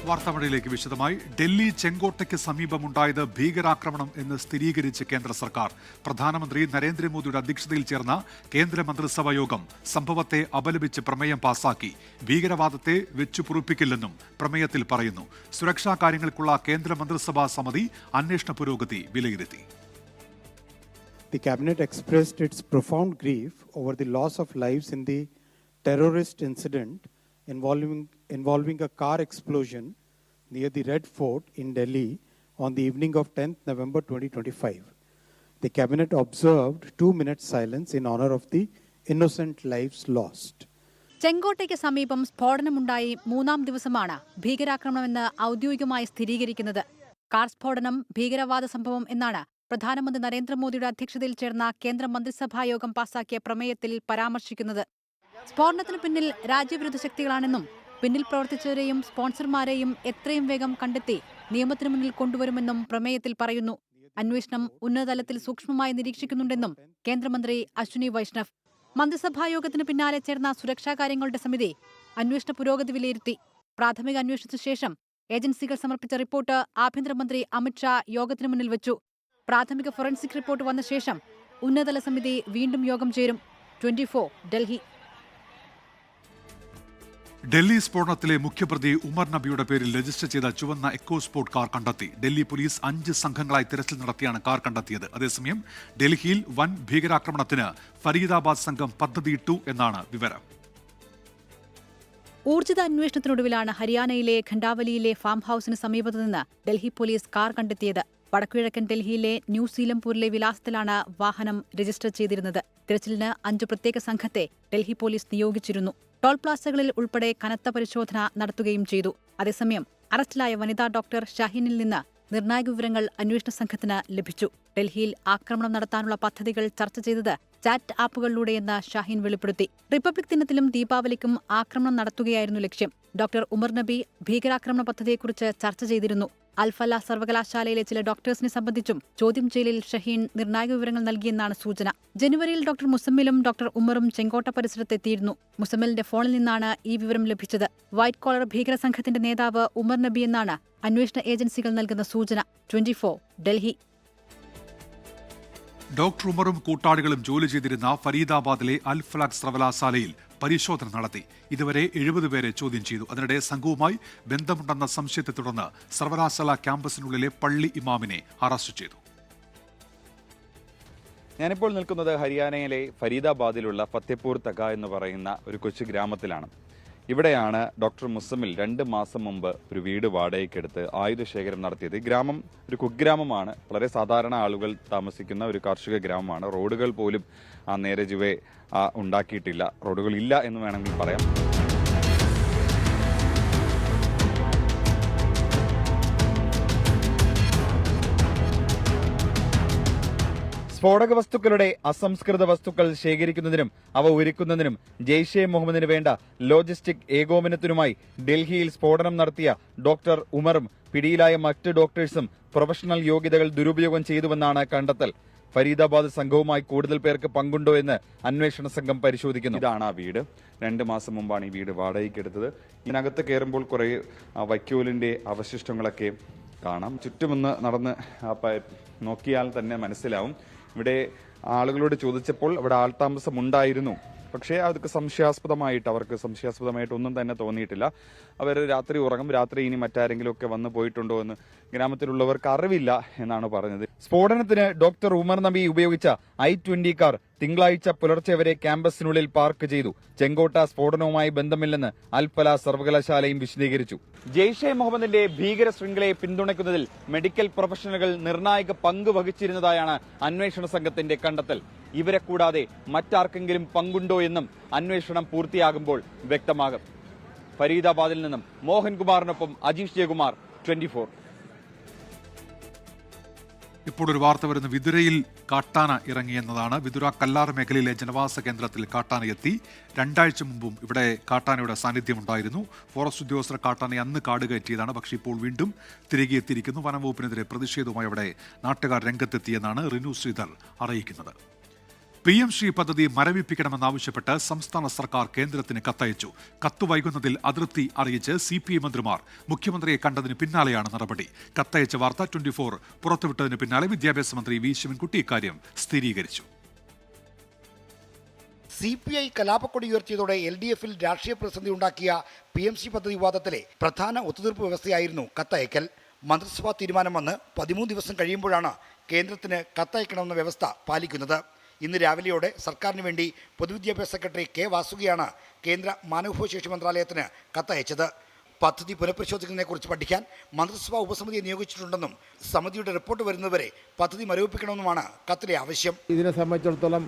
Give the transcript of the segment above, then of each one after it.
വാർത്താമഴയിലേക്ക് വിശദമായി. ഡൽഹി ചെങ്കോട്ടയ്ക്ക് സമീപമുണ്ടായത് ഭീകരാക്രമണം എന്ന് സ്ഥിരീകരിച്ച് കേന്ദ്ര സർക്കാർ. പ്രധാനമന്ത്രി നരേന്ദ്രമോദിയുടെ അധ്യക്ഷതയിൽ ചേർന്ന കേന്ദ്ര മന്ത്രിസഭാ യോഗം സംഭവത്തെ അപലപിച്ച് പ്രമേയം പാസാക്കി. ഭീകരവാദത്തെ വെച്ചുപൊറുപ്പിക്കില്ലെന്നും പ്രമേയത്തിൽ പറയുന്നു. സുരക്ഷാ കാര്യങ്ങൾക്കുള്ള കേന്ദ്ര മന്ത്രിസഭാ സമിതി അന്വേഷണ പുരോഗതി വിലയിരുത്തി. The cabinet expressed its profound grief over the loss of lives in the terrorist incident involving a car explosion near the Red Fort in Delhi on the evening of 10th November 2025. The cabinet observed 2 minutes silence in honor of the innocent lives lost. ചെങ്കോട്ടയ്ക്ക് സമീപം സ്ഫോടനമുണ്ടായി 3-ാം ദിവസമാണ് ഭീകരാക്രമണമെന്ന് ഔദ്യോഗികമായി സ്ഥിരീകരിക്കുന്നത്. Car സ്ഫോടനം ഭീകരവാദ സംഭവം എന്നാണ് പ്രധാനമന്ത്രി നരേന്ദ്രമോദിയുടെ അധ്യക്ഷതയിൽ ചേർന്ന കേന്ദ്ര മന്ത്രിസഭായോഗം പാസാക്കിയ പ്രമേയത്തിൽ പരാമർശിക്കുന്നത്. സ്ഫോടനത്തിനു പിന്നിൽ രാജ്യവിരുദ്ധ ശക്തികളാണെന്നും പിന്നിൽ പ്രവർത്തിച്ചവരെയും സ്പോൺസർമാരെയും എത്രയും വേഗം കണ്ടെത്തി നിയമത്തിനു മുന്നിൽ കൊണ്ടുവരുമെന്നും പ്രമേയത്തിൽ പറയുന്നു. അന്വേഷണം ഉന്നതതലത്തിൽ സൂക്ഷ്മമായി നിരീക്ഷിക്കുന്നുണ്ടെന്നും കേന്ദ്രമന്ത്രി അശ്വിനി വൈഷ്ണവ്. മന്ത്രിസഭായോഗത്തിന് പിന്നാലെ ചേർന്ന സുരക്ഷാ കാര്യങ്ങളുടെ സമിതി അന്വേഷണ പുരോഗതി വിലയിരുത്തി. പ്രാഥമിക അന്വേഷണത്തിനു ശേഷം ഏജൻസികൾ സമർപ്പിച്ച റിപ്പോർട്ട് ആഭ്യന്തരമന്ത്രി അമിത്ഷാ യോഗത്തിനു മുന്നിൽ വെച്ചു. പ്രാഥമിക ഫോറൻസിക് റിപ്പോർട്ട് വന്ന ശേഷം ഉന്നതതല സമിതി വീണ്ടും യോഗം ചേരും. 24 ഡൽഹി. ഡൽഹി സ്ഫോടനത്തിലെ മുഖ്യപ്രതി ഉമർ നബിയുടെ പേരിൽ രജിസ്റ്റർ ചെയ്ത ചുവന്ന എക്കോ സ്പോർട്ട് കാർ കണ്ടെത്തി. ഡൽഹി പോലീസ് 5 സംഘങ്ങളായി തിരച്ചിൽ നടത്തിയാണ് കാർ കണ്ടെത്തിയത്. അതേസമയം ഡൽഹിയിൽ വൻ ഭീകരാക്രമണത്തിന് ഫരീദാബാദ് സംഘം പദ്ധതിയിട്ടു എന്നാണ് വിവരം. ഊർജിത അന്വേഷണത്തിനൊടുവിലാണ് ഹരിയാനയിലെ ഖണ്ഡാവലിയിലെ ഫാം ഹൌസിന് സമീപത്തുനിന്ന് ഡൽഹി പോലീസ് കാർ കണ്ടെത്തിയത്. വടക്കുകിഴക്കൻ ഡൽഹിയിലെ ന്യൂ സീലംപൂരിലെ വിലാസത്തിലാണ് വാഹനം രജിസ്റ്റർ ചെയ്തിരുന്നത്. തിരച്ചിലിന് 5 പ്രത്യേക സംഘത്തെ ഡൽഹി പോലീസ് നിയോഗിച്ചിരുന്നു. ടോൾ പ്ലാസകളിൽ ഉൾപ്പെടെ കനത്ത പരിശോധന നടത്തുകയും ചെയ്തു. അതേസമയം അറസ്റ്റിലായ വനിതാ ഡോക്ടർ ഷഹീനിൽ നിന്ന് നിർണായക വിവരങ്ങൾ അന്വേഷണ സംഘത്തിന് ലഭിച്ചു. ഡൽഹിയിൽ ആക്രമണം നടത്താനുള്ള പദ്ധതികൾ ചർച്ച ചെയ്തത് ചാറ്റ് ആപ്പുകളിലൂടെയെന്ന് ഷഹീൻ വെളിപ്പെടുത്തി. റിപ്പബ്ലിക് ദിനത്തിലും ദീപാവലിക്കും ആക്രമണം നടത്തുകയായിരുന്നു ലക്ഷ്യം. ഡോക്ടർ ഉമർ നബി ഭീകരാക്രമണ പദ്ധതിയെക്കുറിച്ച് ചർച്ച ചെയ്തിരുന്നു. അൽഫല സർവകലാശാലയിലെ ചില ഡോക്ടേഴ്സിനെ സംബന്ധിച്ചും ചോദ്യം ചെയ്യലിൽ ഷഹീൻ നിർണായക വിവരങ്ങൾ നൽകിയെന്നാണ് സൂചന. ജനുവരിയിൽ ഡോക്ടർ മുസമ്മിലും ഡോക്ടർ ഉമറും ചെങ്കോട്ട പരിസരത്തെത്തിയിരുന്നു. മുസമ്മിലിന്റെ ഫോണിൽ നിന്നാണ് ഈ വിവരം ലഭിച്ചത്. വൈറ്റ് കോളർ ഭീകര സംഘത്തിന്റെ നേതാവ് ഉമർ നബി എന്നാണ് അന്വേഷണ ഏജൻസികൾ നൽകുന്ന സൂചന. 24 ഡൽഹി. ഡോക്ടർ ഉമറും കൂട്ടാളികളും ജോലി ചെയ്തിരുന്ന ഫരീദാബാദിലെ അൽ ഫലാഖ് സർവകലാശാലയിൽ പരിശോധന നടത്തി. ഇതുവരെ 70 പേരെ ചോദ്യം ചെയ്തു. അതിനിടെ സംഘവുമായി ബന്ധമുണ്ടെന്ന സംശയത്തെ തുടർന്ന് സർവകലാശാല ക്യാമ്പസിനുള്ളിലെ പള്ളി ഇമാമിനെ അറസ്റ്റ് ചെയ്തു. ഞാനിപ്പോൾ നിൽക്കുന്നത് ഹരിയാനയിലെ ഫരീദാബാദിലുള്ള ഫത്തേപൂർ തക എന്ന് പറയുന്ന ഒരു കൊച്ചു ഗ്രാമത്തിലാണ്. ഇവിടെയാണ് ഡോക്ടർ മുസമ്മിൽ 2 മാസം മുമ്പ് ഒരു വീട് വാടകയ്ക്കെടുത്ത് ആയുധശേഖരം നടത്തിയത്. ഈ ഗ്രാമം ഒരു കുഗ്രാമമാണ്. വളരെ സാധാരണ ആളുകൾ താമസിക്കുന്ന ഒരു കാർഷിക ഗ്രാമമാണ്. റോഡുകൾ പോലും നേരെ ചുവേ ഉണ്ടാക്കിയിട്ടില്ല. റോഡുകൾ ഇല്ല എന്ന് വേണമെങ്കിൽ പറയാം. സ്ഫോടക വസ്തുക്കളുടെ അസംസ്കൃത വസ്തുക്കൾ ശേഖരിക്കുന്നതിനും അവ ഒരുക്കുന്നതിനും ജെയ്ഷെ മുഹമ്മദിന് വേണ്ട ലോജിസ്റ്റിക് ഏകോപനത്തിനുമായി ഡൽഹിയിൽ സ്ഫോടനം നടത്തിയ ഡോക്ടർ ഉമറും പിടിയിലായ മറ്റ് ഡോക്ടേഴ്സും പ്രൊഫഷണൽ യോഗ്യതകൾ ദുരുപയോഗം ചെയ്തുവെന്നാണ് കണ്ടെത്തൽ. ഫരീദാബാദ് സംഘവുമായി കൂടുതൽ പേർക്ക് പങ്കുണ്ടോ എന്ന് അന്വേഷണ സംഘം പരിശോധിക്കുന്നു. ഇതാണ് ആ വീട്. 2 മാസം മുമ്പാണ് ഈ വീട് വാടകയ്ക്കെടുത്തത്. ഇതിനകത്ത് കയറുമ്പോൾ കുറെ വൈക്കോലിന്റെ അവശിഷ്ടങ്ങളൊക്കെ കാണാം. ചുറ്റുമൊന്ന് നടന്ന് നോക്കിയാൽ തന്നെ മനസ്സിലാവും. ഇവിടെ ആളുകളോട് ചോദിച്ചപ്പോൾ ഇവിടെ ആൾതാമസം ഉണ്ടായിരുന്നു. പക്ഷേ അവർക്ക് സംശയാസ്പദമായിട്ട് ഒന്നും തന്നെ തോന്നിയിട്ടില്ല. അവർ രാത്രി ഉറങ്ങും. രാത്രി ഇനി മറ്റാരെങ്കിലും ഒക്കെ വന്നു പോയിട്ടുണ്ടോ എന്ന് ഗ്രാമത്തിലുള്ളവർക്ക് അറിവില്ല എന്നാണ് പറഞ്ഞത്. സ്ഫോടനത്തിന് ഡോക്ടർ ഉമർ നബി ഉപയോഗിച്ച I-20 കാർ തിങ്കളാഴ്ച പുലർച്ചെ വരെ ക്യാമ്പസിനുള്ളിൽ പാർക്ക് ചെയ്തു. ചെങ്കോട്ട സ്ഫോടനവുമായി ബന്ധമില്ലെന്ന് അൽഫല സർവകലാശാലയും വിശദീകരിച്ചു. ജെയ്ഷെ മുഹമ്മദിന്റെ ഭീകര ശൃംഖലയെ പിന്തുണയ്ക്കുന്നതിൽ മെഡിക്കൽ പ്രൊഫഷണലുകൾ നിർണായക പങ്ക് വഹിച്ചിരുന്നതായാണ് അന്വേഷണ സംഘത്തിന്റെ കണ്ടെത്തൽ. ഇവരെ കൂടാതെ മറ്റാർക്കെങ്കിലും പങ്കുണ്ടോ എന്നും അന്വേഷണം പൂർത്തിയാകുമ്പോൾ വ്യക്തമാകും. ഫരീദാബാദിൽ നിന്നും മോഹൻകുമാറിനൊപ്പം അജീഷ് ജയകുമാർ, 24. ഇപ്പോൾ ഒരു വാർത്ത വരുന്ന വിതുരയിൽ കാട്ടാന ഇറങ്ങിയെന്നതാണ്. വിതുര കല്ലാർ മേഖലയിലെ ജനവാസ കേന്ദ്രത്തിൽ കാട്ടാന എത്തി. 2 ആഴ്ച മുമ്പും ഇവിടെ കാട്ടാനയുടെ സാന്നിധ്യമുണ്ടായിരുന്നു. ഫോറസ്റ്റ് ഉദ്യോഗസ്ഥർ കാട്ടാനയെ അന്ന് കാട് കയറ്റിയതാണ്. പക്ഷേ ഇപ്പോൾ വീണ്ടും തിരികെ എത്തിയിരിക്കുന്നു. വനംവകുപ്പിനെതിരെ പ്രതിഷേധവുമായി അവിടെ നാട്ടുകാർ രംഗത്തെത്തിയെന്നാണ് റിനു ശ്രീധർ അറിയിക്കുന്നത്. PM-ശ്രീ പദ്ധതി മരവിപ്പിക്കണമെന്നാവശ്യപ്പെട്ട് സംസ്ഥാന സർക്കാർ കേന്ദ്രത്തിന് കത്തയച്ചു. കത്ത് വൈകുന്നതിൽ അതൃപ്തി അറിയിച്ച് CPI മന്ത്രിമാർ മുഖ്യമന്ത്രിയെ കണ്ടതിന് പിന്നാലെയാണ് നടപടി. കത്തയച്ച വാർത്ത 24 പുറത്തുവിട്ടതിന് പിന്നാലെ വിദ്യാഭ്യാസ മന്ത്രി വി ശിവൻകുട്ടി ഇക്കാര്യം സ്ഥിരീകരിച്ചു. CPI കലാപക്കൊടി ഉയർത്തിയതോടെ LDF-ൽ രാഷ്ട്രീയ പ്രതിസന്ധി ഉണ്ടാക്കിയ PM-ശ്രീ പദ്ധതി വിവാദത്തിലെ പ്രധാന ഒത്തുതീർപ്പ് വ്യവസ്ഥയായിരുന്നു കത്തയക്കൽ. മന്ത്രിസഭാ തീരുമാനം വന്ന് 13 ദിവസം കഴിയുമ്പോഴാണ് കേന്ദ്രത്തിന് കത്തയക്കണമെന്ന വ്യവസ്ഥ പാലിക്കുന്നത്. ഇന്ന് രാവിലെയോടെ സർക്കാരിന് വേണ്ടി പൊതുവിദ്യാഭ്യാസ സെക്രട്ടറി K. വാസുകിയാണ് കേന്ദ്ര മാനവവിഭവശേഷി മന്ത്രാലയത്തിന് കത്തയച്ചത്. പദ്ധതി പുനഃപരിശോധിക്കുന്നതിനെക്കുറിച്ച് പഠിക്കാൻ മന്ത്രിസഭാ ഉപസമിതിയെ നിയോഗിച്ചിട്ടുണ്ടെന്നും സമിതിയുടെ റിപ്പോർട്ട് വരുന്നതുവരെ പദ്ധതി മരവിപ്പിക്കണമെന്നുമാണ് കത്തിലെ ആവശ്യം. ഇതിനെ സംബന്ധിച്ചിടത്തോളം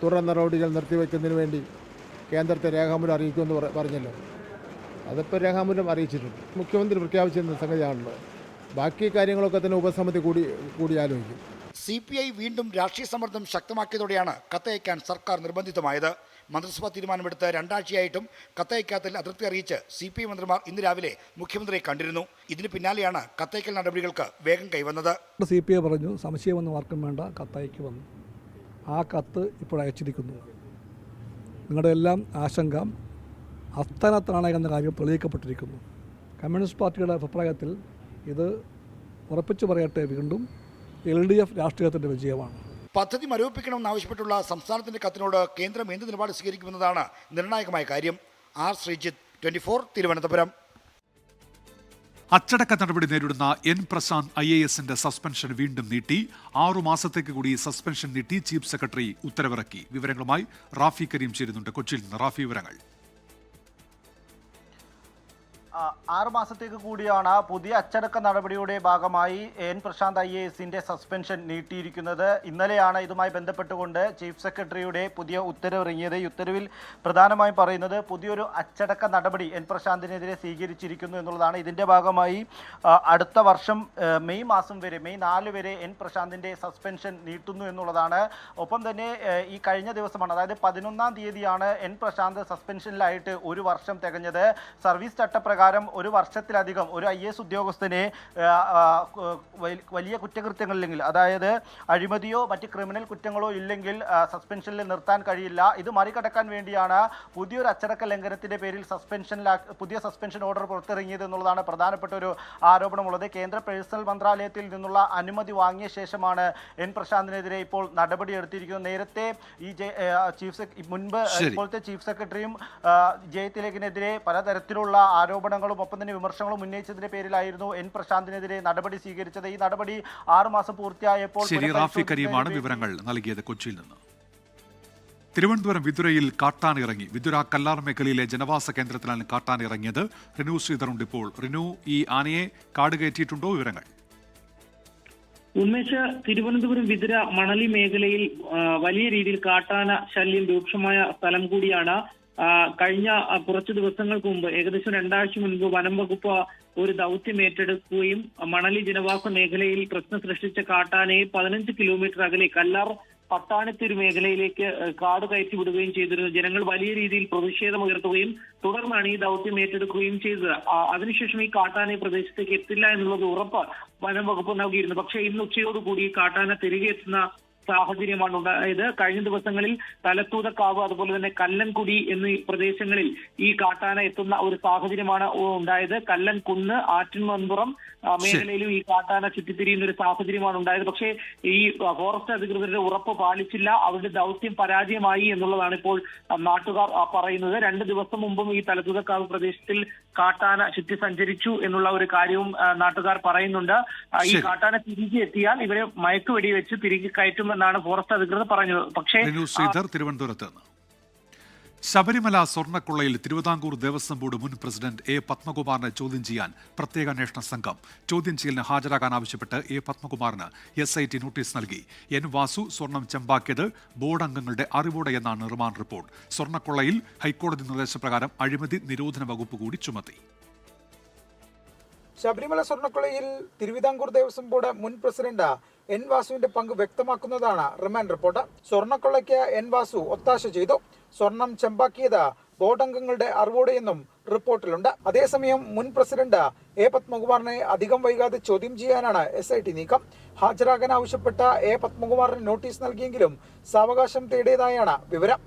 തുടർ നടപടികൾ നിർത്തിവെക്കുന്നതിന് വേണ്ടി കേന്ദ്രത്തെ രേഖാമൂലം അറിയിക്കുമെന്ന് പറഞ്ഞല്ലോ. അതിപ്പോൾ രേഖാമൂലം അറിയിച്ചിട്ടുണ്ട്. മുഖ്യമന്ത്രി പ്രഖ്യാപിച്ചിരുന്ന സംഗതിയാണല്ലോ. ബാക്കി കാര്യങ്ങളൊക്കെ തന്നെ ഉപസമിതി കൂടി ആലോചിക്കും. CPI വീണ്ടും രാഷ്ട്രീയ സമ്മർദ്ദം ശക്തമാക്കിയതോടെയാണ് കത്തയക്കാൻ സർക്കാർ നിർബന്ധിതമായത്. മന്ത്രിസഭാ തീരുമാനമെടുത്ത് 2 ആഴ്ചയായിട്ടും കത്തയക്കാത്തിൽ അതൃപ്തി അറിയിച്ച് CPI മന്ത്രിമാർ ഇന്ന് രാവിലെ മുഖ്യമന്ത്രിയെ കണ്ടിരുന്നു. ഇതിന് പിന്നാലെയാണ് കത്തയക്കൽ നടപടികൾക്ക് വേഗം കൈവന്നത്. CPI പറഞ്ഞു സംശയമൊന്നും ആർക്കും വേണ്ട, കത്തയക്ക് വന്നു. ആ കത്ത് ഇപ്പോൾ അയച്ചിരിക്കുന്നു. നിങ്ങളുടെ എല്ലാം ആശങ്ക അസ്ഥാനത്താണ് എന്ന കാര്യം തെളിയിക്കപ്പെട്ടിരിക്കുന്നു. കമ്മ്യൂണിസ്റ്റ് പാർട്ടിയുടെ അഭിപ്രായത്തിൽ ഇത് ഉറപ്പിച്ചു പറയട്ടെ, വീണ്ടും LDF രാഷ്ട്രീയത്തിൻ്റെ വിജയമാണ്. പദ്ധതി മരവിപ്പിക്കണമെന്നാവശ്യപ്പെട്ടുള്ള സംസ്ഥാനത്തിന്റെ കത്തിനോട് കേന്ദ്രം എന്ത് നിലപാട് സ്വീകരിക്കുമെന്നതാണ് നിർണായകമായ കാര്യം. R. ശ്രീജിത്ത്, 24 തിരുവനന്തപുരം. അച്ചടക്ക നടപടി നേരിടുന്ന N. പ്രശാന്ത് IAS-ന്റെ സസ്പെൻഷൻ വീണ്ടും നീട്ടി. 6 മാസത്തേക്ക് കൂടി സസ്പെൻഷൻ നീട്ടി ചീഫ് സെക്രട്ടറി ഉത്തരവിറക്കി. വിവരങ്ങളുമായി റാഫി കരീം ചേരുന്നുണ്ട് കൊച്ചിയിൽ നിന്ന്. റാഫി, വിവരങ്ങൾ. 6 മാസത്തേക്ക് കൂടിയാണ് പുതിയ അച്ചടക്ക നടപടിയുടെ ഭാഗമായി N. പ്രശാന്ത് IAS-ന്റെ സസ്പെൻഷൻ നീട്ടിയിരിക്കുന്നത്. ഇന്നലെയാണ് ഇതുമായി ബന്ധപ്പെട്ടുകൊണ്ട് ചീഫ് സെക്രട്ടറിയുടെ പുതിയ ഉത്തരവിറങ്ങിയത്. ഈ ഉത്തരവിൽ പ്രധാനമായും പറയുന്നത് പുതിയൊരു അച്ചടക്ക നടപടി N. പ്രശാന്തിനെതിരെ സ്വീകരിച്ചിരിക്കുന്നു എന്നുള്ളതാണ്. ഇതിൻ്റെ ഭാഗമായി അടുത്ത വർഷം മെയ് 4 വരെ N. പ്രശാന്തിൻ്റെ സസ്പെൻഷൻ നീട്ടുന്നു എന്നുള്ളതാണ്. ഒപ്പം തന്നെ ഈ കഴിഞ്ഞ ദിവസമാണ്, അതായത് 11-ാം തീയതിയാണ് N. പ്രശാന്ത് സസ്പെൻഷനിലായിട്ട് 1 വർഷം തികഞ്ഞത്. സർവീസ് ചട്ടപ്രകാരം 1 വർഷത്തിലധികം ഒരു IAS ഉദ്യോഗസ്ഥനെ വലിയ കുറ്റകൃത്യങ്ങളില്ലെങ്കിൽ, അതായത് അഴിമതിയോ മറ്റ് ക്രിമിനൽ കുറ്റങ്ങളോ ഇല്ലെങ്കിൽ സസ്പെൻഷനിൽ നിർത്താൻ കഴിയില്ല. ഇത് മറികടക്കാൻ വേണ്ടിയാണ് പുതിയൊരു അച്ചടക്ക ലംഘനത്തിന്റെ പേരിൽ പുതിയ സസ്പെൻഷൻ ഓർഡർ പുറത്തിറങ്ങിയത് എന്നുള്ളതാണ് പ്രധാനപ്പെട്ട ഒരു ആരോപണമുള്ളത്. കേന്ദ്ര പേഴ്സണൽ മന്ത്രാലയത്തിൽ നിന്നുള്ള അനുമതി വാങ്ങിയ ശേഷമാണ് N. പ്രശാന്തിനെതിരെ ഇപ്പോൾ നടപടിയെടുത്തിരിക്കുന്നത്. നേരത്തെ ഈ മുൻപ് ഇപ്പോഴത്തെ ചീഫ് സെക്രട്ടറിയും ജയതിലകിനെതിരെ പലതരത്തിലുള്ള ആരോപണങ്ങളും ഒപ്പം തന്നെ വിമർശനങ്ങളും ഉന്നയിച്ചതിന്റെ പേരിലായിരുന്നു N. പ്രശാന്തിനെതിരെ നടപടി സ്വീകരിച്ചത്. ഈ നടപടി 6 മാസം പൂർത്തിയായപ്പോൾ റാഫി കരീമാണ് വിവരങ്ങൾ നൽകിയത് കൊച്ചിയിൽ നിന്ന്. തിരുവനന്തപുരം വിതുരയിൽ കാട്ടാനിറങ്ങി. വിതുര കല്ലാർ മേഖലയിലെ ജനവാസ കേന്ദ്രത്തിലാണ് കാട്ടാനിറങ്ങിയത്. റിനു ശ്രീധറുണ്ട് ഇപ്പോൾ. റിനു, ഈ ആനയെ കാട് കയറ്റിയിട്ടുണ്ടോ? വിവരങ്ങൾ. ഉന്മേഷ, തിരുവനന്തപുരം വിതുര മണലി മേഖലയിൽ വലിയ രീതിയിൽ കാട്ടാന ശല്യം രൂക്ഷമായ സ്ഥലം കൂടിയാണ്. കഴിഞ്ഞ കുറച്ച് ദിവസങ്ങൾക്ക് മുമ്പ്, ഏകദേശം 2 ആഴ്ച മുൻപ് വനം വകുപ്പ് ഒരു ദൗത്യം ഏറ്റെടുക്കുകയും മണലി ജനവാസ മേഖലയിൽ പ്രശ്നം സൃഷ്ടിച്ച കാട്ടാനയെ 15 കിലോമീറ്റർ അകലെ കല്ലാർ പട്ടാണിത്തൂർ മേഖലയിലേക്ക് കാട് കയറ്റി വിടുകയും ചെയ്തിരുന്നു. ജനങ്ങൾ വലിയ രീതിയിൽ പ്രതിഷേധമുയർത്തുകയും തുടർന്നാണ് ഈ ദൗത്യം ഏറ്റെടുക്കുകയും ചെയ്തത്. അതിനുശേഷം ഈ കാട്ടാന പ്രദേശത്തേക്ക് എത്തില്ല എന്നുള്ളത് ഉറപ്പ് വനം വകുപ്പ് നൽകിയിരുന്നു. പക്ഷേ ഇന്ന് ഉച്ചയോടുകൂടി ഈ കാട്ടാന തിരികെ എത്തുന്ന സാഹചര്യമാണ് ഉണ്ടായത്. കഴിഞ്ഞ ദിവസങ്ങളിൽ തലത്തൂതക്കാവ്, അതുപോലെ തന്നെ കല്ലൻകുടി എന്നീ പ്രദേശങ്ങളിൽ ഈ കാട്ടാന എത്തുന്ന ഒരു സാഹചര്യമാണ് ഉണ്ടായത്. കല്ലൻകുന്ന്, ആറ്റിൻമൺപുറം മേഖലയിലും ഈ കാട്ടാന ചുറ്റിത്തിരിയുന്ന ഒരു സാഹചര്യമാണ് ഉണ്ടായത്. പക്ഷേ ഈ ഫോറസ്റ്റ് അധികൃതരുടെ ഉറപ്പ് പാലിച്ചില്ല. അവരുടെ ദൗത്യം പരാജയമായി എന്നുള്ളതാണ് ഇപ്പോൾ നാട്ടുകാർ പറയുന്നത്. 2 ദിവസം മുമ്പും ഈ തലത്തൂതക്കാവ് പ്രദേശത്തിൽ കാട്ടാന ചുറ്റി സഞ്ചരിച്ചു എന്നുള്ള ഒരു കാര്യവും നാട്ടുകാർ പറയുന്നുണ്ട്. ഈ കാട്ടാന തിരികെ എത്തിയാൽ ഇവരെ മയക്കുവെടി വെച്ച് തിരികെ കയറ്റുമെന്നാണ് ഫോറസ്റ്റ് അധികൃതർ പറഞ്ഞത്. പക്ഷേ തിരുവനന്തപുരത്ത് നിന്ന് ശബരിമല സ്വർണ്ണക്കൊള്ളയിൽ തിരുവിതാംകൂർ ദേവസ്വം ബോർഡ് മുൻ പ്രസിഡന്റ് A. പത്മകുമാറിനെ ചോദ്യം ചെയ്യാൻ പ്രത്യേക അന്വേഷണ സംഘം. ചോദ്യം ചെയ്യലിന് ഹാജരാകാൻ ആവശ്യപ്പെട്ട് A. പത്മകുമാറിന് SIT നോട്ടീസ് നൽകി. N. വാസു സ്വർണം ചെമ്പാക്കിയത് ബോർഡ് അംഗങ്ങളുടെ അറിവോടെ എന്നാണ് റിമാൻഡ് റിപ്പോർട്ട്. സ്വർണ്ണക്കൊള്ളയിൽ ഹൈക്കോടതി നിർദ്ദേശപ്രകാരം അഴിമതി നിരോധന വകുപ്പ് കൂടി ചുമത്തി. ശബരിമല സ്വർണ്ണക്കൊള്ളയിൽ തിരുവിതാംകൂർ ദേവസ്വം ബോർഡ് മുൻ പ്രസിഡന്റ് N. വാസുവിന്റെ പങ്ക് വ്യക്തമാക്കുന്നതാണ് റിമാൻഡ് റിപ്പോർട്ട്. സ്വർണ്ണക്കൊള്ളയ്ക്ക് N. വാസു ഒത്താശ ചെയ്തു. സ്വർണം ചെമ്പാക്കിയത് ബോർഡ് അംഗങ്ങളുടെ അറിവോടെയെന്നും റിപ്പോർട്ടിലുണ്ട്. അതേസമയം മുൻ പ്രസിഡന്റ് എ പത്മകുമാറിനെ അധികം വൈകാതെ ചോദ്യം ചെയ്യാനാണ് SIT നീക്കം. ഹാജരാകാൻ ആവശ്യപ്പെട്ട എ പത്മകുമാറിന് നോട്ടീസ് നൽകിയെങ്കിലും സാവകാശം തേടിയതായാണ് വിവരം.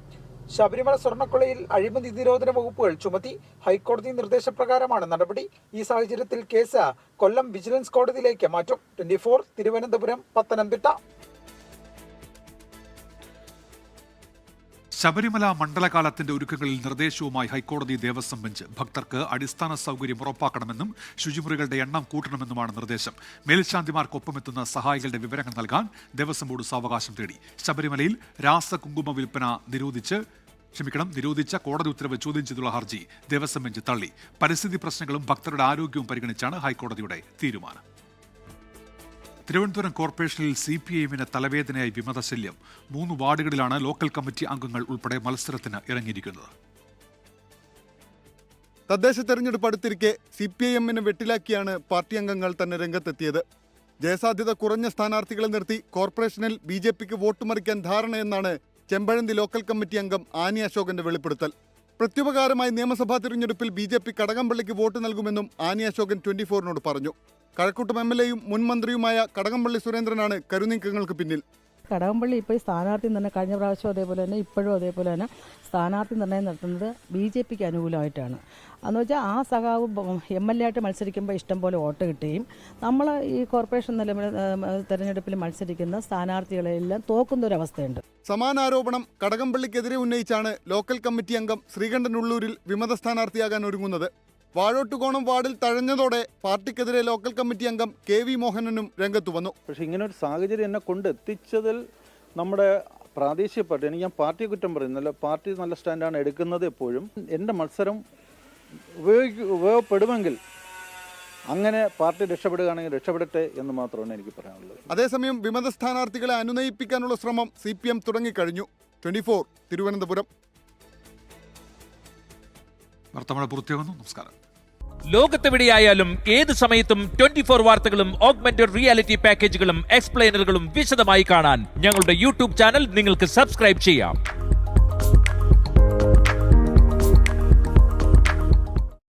ശബരിമല സ്വർണ്ണക്കൊള്ളയിൽ അഴിമതി നിരോധന വകുപ്പുകൾ ചുമത്തി. ഹൈക്കോടതി നിർദ്ദേശപ്രകാരമാണ് നടപടി. ഈ സാഹചര്യത്തിൽ കേസ് കൊല്ലം വിജിലൻസ് കോടതിയിലേക്ക് മാറ്റും. 24 തിരുവനന്തപുരം, പത്തനംതിട്ട. ശബരിമല മണ്ഡലകാലത്തിന്റെ ഒരുക്കങ്ങളിൽ നിർദ്ദേശവുമായി ഹൈക്കോടതി ദേവസ്വം ബെഞ്ച്. ഭക്തർക്ക് അടിസ്ഥാന സൗകര്യം ഉറപ്പാക്കണമെന്നും ശുചിമുറികളുടെ എണ്ണം കൂട്ടണമെന്നുമാണ് നിർദ്ദേശം. മേൽശാന്തിമാർക്കൊപ്പമെത്തുന്ന സഹായികളുടെ വിവരങ്ങൾ നൽകാൻ ദേവസ്വം ബോർഡ് സാവകാശം തേടി. ശബരിമലയിൽ രാസകുങ്കുമ വിൽപ്പന നിരോധിച്ച കോടതി ഉത്തരവ് ചോദ്യം ചെയ്തുള്ള ഹർജി ദേവസ്വം ബെഞ്ച് തള്ളി. പരിസ്ഥിതി പ്രശ്നങ്ങളും ഭക്തരുടെ ആരോഗ്യവും പരിഗണിച്ചാണ് ഹൈക്കോടതിയുടെ തീരുമാനം. തിരുവനന്തപുരം കോർപ്പറേഷനിൽ CPIM-ന് തലവേദനയായി വിമതശല്യം. 3 വാർഡുകളിലാണ് ലോക്കൽ കമ്മിറ്റി അംഗങ്ങൾ ഉൾപ്പെടെ മത്സരത്തിന് ഇറങ്ങിയിരിക്കുന്നത്. തദ്ദേശ തെരഞ്ഞെടുപ്പ് അടുത്തിരിക്കെ CPIM-ന് വെട്ടിലാക്കിയാണ് പാർട്ടി അംഗങ്ങൾ തന്നെ രംഗത്തെത്തിയത്. ജയസാധ്യത കുറഞ്ഞ സ്ഥാനാർത്ഥികളെ നിർത്തി കോർപ്പറേഷനിൽ BJPക്ക് വോട്ട് മറിക്കാൻ ധാരണയെന്നാണ് ചെമ്പഴന്തി ലോക്കൽ കമ്മിറ്റി അംഗം ആനി അശോകന്റെ വെളിപ്പെടുത്തൽ. പ്രത്യുപകാരമായി നിയമസഭാ തിരഞ്ഞെടുപ്പിൽ BJP കടകംപള്ളിക്ക് വോട്ട് നൽകുമെന്നും ആനി അശോകൻ 24-നോട് പറഞ്ഞു. കഴക്കൂട്ടം MLA-യും മുൻ മന്ത്രിയുമായ കടകംപള്ളി സുരേന്ദ്രനാണ് കരുനീക്കങ്ങൾക്ക് പിന്നിൽ. കടകംപള്ളി ഇപ്പോൾ സ്ഥാനാർത്ഥി നിർണ്ണയം കഴിഞ്ഞ പ്രാവശ്യം അതേപോലെ തന്നെ ഇപ്പോഴും അതേപോലെ തന്നെ സ്ഥാനാർത്ഥി നിർണ്ണയം നടത്തുന്നത് BJPക്ക് അനുകൂലമായിട്ടാണ്. എന്ന് വെച്ചാൽ ആ സഖാവ് MLA ആയിട്ട് മത്സരിക്കുമ്പോൾ ഇഷ്ടം പോലെ വോട്ട് കിട്ടുകയും നമ്മൾ ഈ കോർപ്പറേഷൻ തെരഞ്ഞെടുപ്പിൽ മത്സരിക്കുന്ന സ്ഥാനാർത്ഥികളെല്ലാം തോക്കുന്ന ഒരു അവസ്ഥയുണ്ട്. സമാന ആരോപണം കടകംപള്ളിക്കെതിരെ ഉന്നയിച്ചാണ് ലോക്കൽ കമ്മിറ്റി അംഗം ശ്രീകണ്ഠൻ ഉള്ളൂരിൽ വിമത സ്ഥാനാർത്ഥിയാകാൻ ഒരുങ്ങുന്നത്. വാഴോട്ടുകോണം വാർഡിൽ തഴഞ്ഞതോടെ പാർട്ടിക്കെതിരെ ലോക്കൽ കമ്മിറ്റി അംഗം KV മോഹനനും രംഗത്തു വന്നു. പക്ഷേ ഇങ്ങനൊരു സാഹചര്യം എന്നെ കൊണ്ടെത്തിച്ചതിൽ നമ്മുടെ പ്രാദേശിക പാർട്ടി, ഞാൻ പാർട്ടിയെ കുറ്റം പറയുന്നില്ല, പാർട്ടി നല്ല സ്റ്റാൻഡാണ് എടുക്കുന്നത്. എപ്പോഴും എൻ്റെ മത്സരം ഉപയോഗപ്പെടുമെങ്കിൽ അങ്ങനെ പാർട്ടി രക്ഷപ്പെടുകയാണെങ്കിൽ രക്ഷപ്പെടട്ടെ എന്ന് മാത്രമാണ് എനിക്ക് പറയാനുള്ളത്. അതേസമയം വിമത സ്ഥാനാർത്ഥികളെ അനുനയിപ്പിക്കാനുള്ള ശ്രമം CPM തുടങ്ങിക്കഴിഞ്ഞു. 24 തിരുവനന്തപുരം. വർത്തമാന പൂർത്തിയാകുന്നു. നമസ്കാരം. ലോകത്തെവിടെയായാലും ഏത് സമയത്തും 24 വാർത്തകളും ഓഗ്മെന്റഡ് റിയാലിറ്റി പാക്കേജുകളും എക്സ്പ്ലെയിനറുകളും വിശദമായി കാണാൻ ഞങ്ങളുടെ YouTube ചാനൽ നിങ്ങൾക്ക് സബ്സ്ക്രൈബ് ചെയ്യാം.